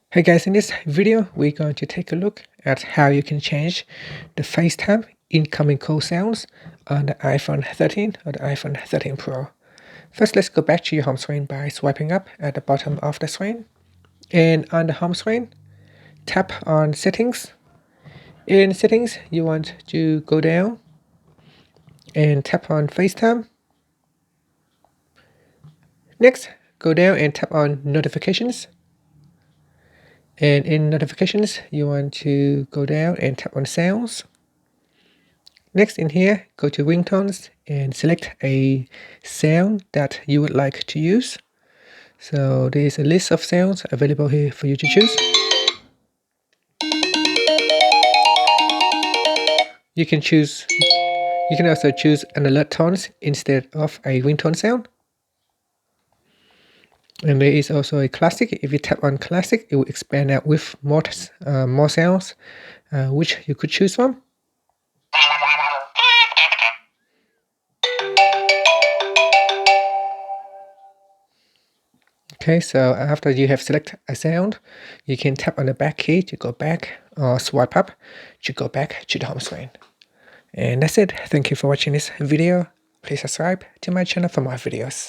Hey guys, in this video, we're going to take a look at how you can change the FaceTime incoming call sounds on the iPhone 13 or the iPhone 13 Pro. First, let's go back to your home screen by swiping up at the bottom of the screen. And on the home screen, tap on Settings. In Settings, you want to go down and tap on FaceTime. Next, go down and tap on Notifications. And in Notifications, you want to go down and tap on Sounds. Next in here, go to Ringtones and select a sound that you would like to use. So there is a list of sounds available here for you to choose. You can also choose an alert tones instead of a ringtone sound. And there is also a classic. If you tap on classic, it will expand out with more sounds, which you could choose from. Okay, so after you have selected a sound, you can tap on the back key to go back, or swipe up to go back to the home screen. And that's it. Thank you for watching this video. Please subscribe to my channel for more videos.